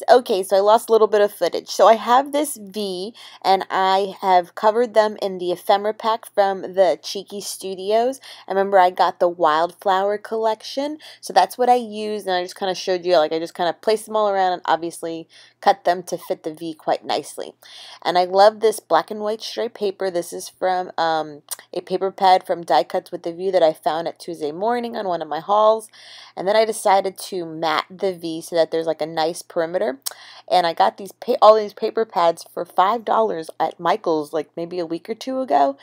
okay, so I lost a little bit of footage. So I have this V, and I have covered them in the ephemera pack from the Cheeky Studios. I remember I got the Wildflower collection, so that's what I used, and I just kind of showed you, like I just kind of placed them all around and obviously cut them to fit the V quite nicely. And I love this black and white striped paper. This is from a paper pad from Die Cuts with the View that I found at Tuesday Morning on one of my hauls. And then I decided to mat the V so that there's like a nice perimeter. And I got these all these paper pads for $5 at Michael's like maybe a week or two ago.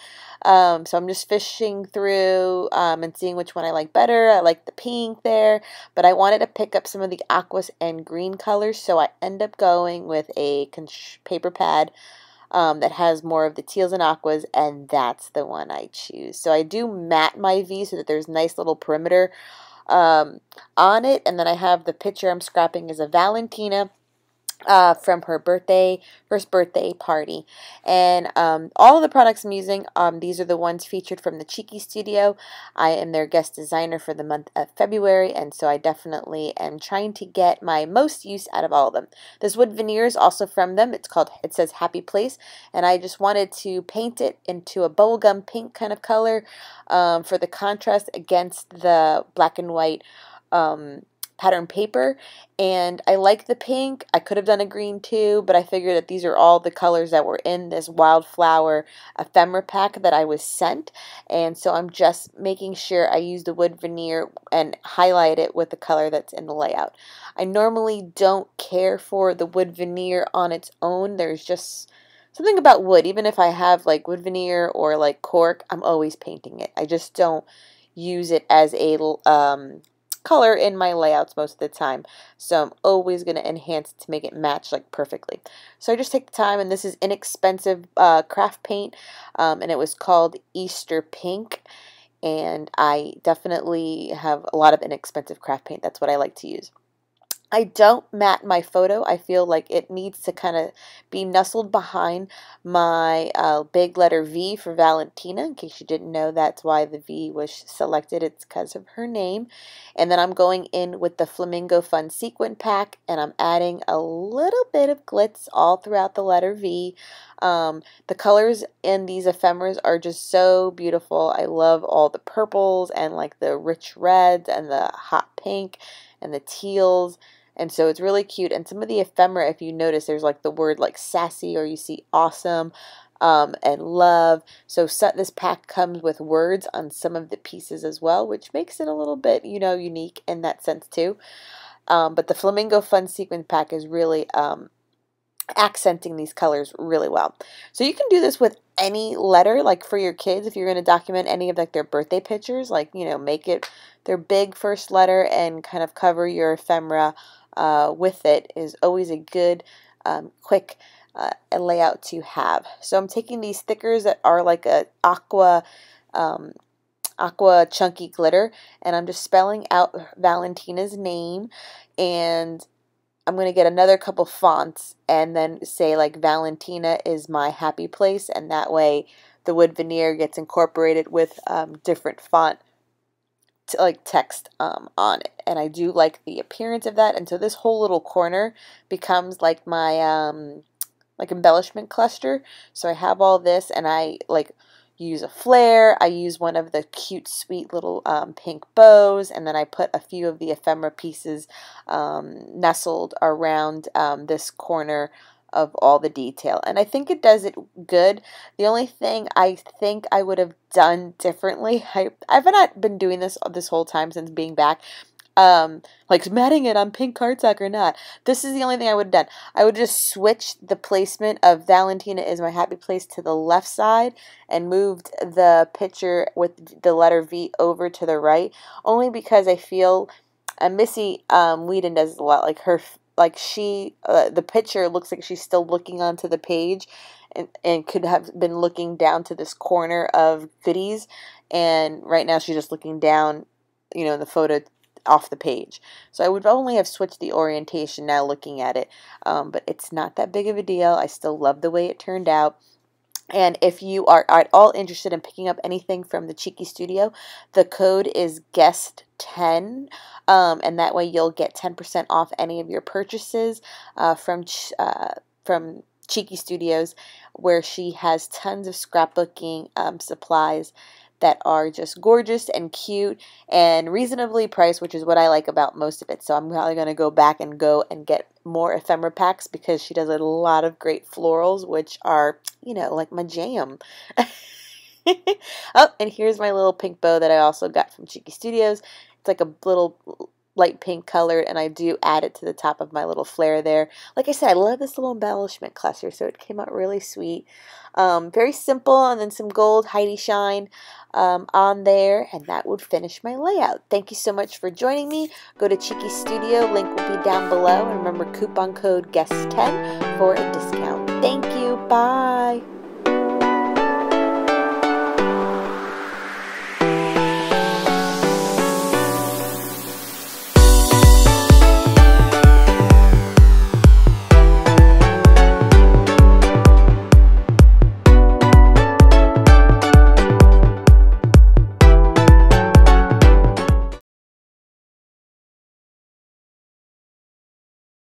So I'm just fishing through and seeing which one I like better. I like the pink there, but I wanted to pick up some of the aquas and green colors, so I end up going with a paper pad that has more of the teals and aquas, and that's the one I choose. So I do mat my V so that there's nice little perimeter on it, and then I have the picture I'm scrapping is a Valentina from her first birthday party. And all of the products I'm using, these are the ones featured from the Cheeky Studio. I am their guest designer for the month of February, and so I definitely am trying to get my most use out of all of them. This wood veneer is also from them. It says Happy Place, and I just wanted to paint it into a bubblegum pink kind of color for the contrast against the black and white pattern paper. And I like the pink. I could have done a green too, but I figured that these are all the colors that were in this Wildflower ephemera pack that I was sent, and so I'm just making sure I use the wood veneer and highlight it with the color that's in the layout. I normally don't care for the wood veneer on its own. There's just something about wood, even if I have like wood veneer or like cork, I'm always painting it. I just don't use it as a color in my layouts most of the time, so I'm always going to enhance it to make it match like perfectly. So I just take the time, and this is inexpensive craft paint, and it was called Easter Pink, and I definitely have a lot of inexpensive craft paint. That's what I like to use. I don't mat my photo. I feel like it needs to kind of be nestled behind my big letter V for Valentina. In case you didn't know, that's why the V was selected. It's because of her name. And then I'm going in with the Flamingo Fun Sequin Pack, and I'm adding a little bit of glitz all throughout the letter V. The colors in these ephemeras are just so beautiful. I love all the purples and like the rich reds and the hot pink and the teals. And so it's really cute. And some of the ephemera, if you notice, there's like the word like sassy, or you see awesome and love. So this pack comes with words on some of the pieces as well, which makes it a little bit, you know, unique in that sense too. But the Flamingo Fun Sequin Pack is really accenting these colors really well. So you can do this with any letter, like for your kids, if you're going to document any of like their birthday pictures, like, you know, make it their big first letter and kind of cover your ephemera with it is always a good quick layout to have. So I'm taking these stickers that are like a aqua chunky glitter, and I'm just spelling out Valentina's name, and I'm going to get another couple fonts and then say like Valentina is my happy place, and that way the wood veneer gets incorporated with different font like text on it. And I do like the appearance of that, and so this whole little corner becomes like my like embellishment cluster. So I have all this, and I like use a flare. I use one of the cute, sweet little pink bows, and then I put a few of the ephemera pieces nestled around this corner of all the detail. And I think it does it good. The only thing I think I would have done differently, I've not been doing this whole time since being back, like matting it on pink cardstock or not. This is the only thing I would have done. I would just switch the placement of Valentina is my happy place to the left side and moved the picture with the letter V over to the right, only because I feel Missy Whedon does a lot, like her, like the picture looks like she's still looking onto the page, and could have been looking down to this corner of goodies, and right now she's just looking down, you know, in the photo off the page. So I would only have switched the orientation now looking at it, but it's not that big of a deal. I still love the way it turned out. And if you are at all interested in picking up anything from the Cheeky Studio, the code is guest10, and that way you'll get 10% off any of your purchases from Cheeky Studios, where she has tons of scrapbooking supplies that are just gorgeous and cute and reasonably priced, which is what I like about most of it. So I'm probably going to go back and get more ephemera packs, because she does a lot of great florals, which are, you know, like my jam. Oh, and here's my little pink bow that I also got from Cheeky Studios. It's like a little light pink color, and I do add it to the top of my little flare there. Like I said, I love this little embellishment cluster, so it came out really sweet. Very simple, and then some gold Heidi Shine on there, and that would finish my layout. Thank you so much for joining me. Go to Cheeky Studio, link will be down below, and remember, coupon code GUEST10 for a discount. Thank you, bye!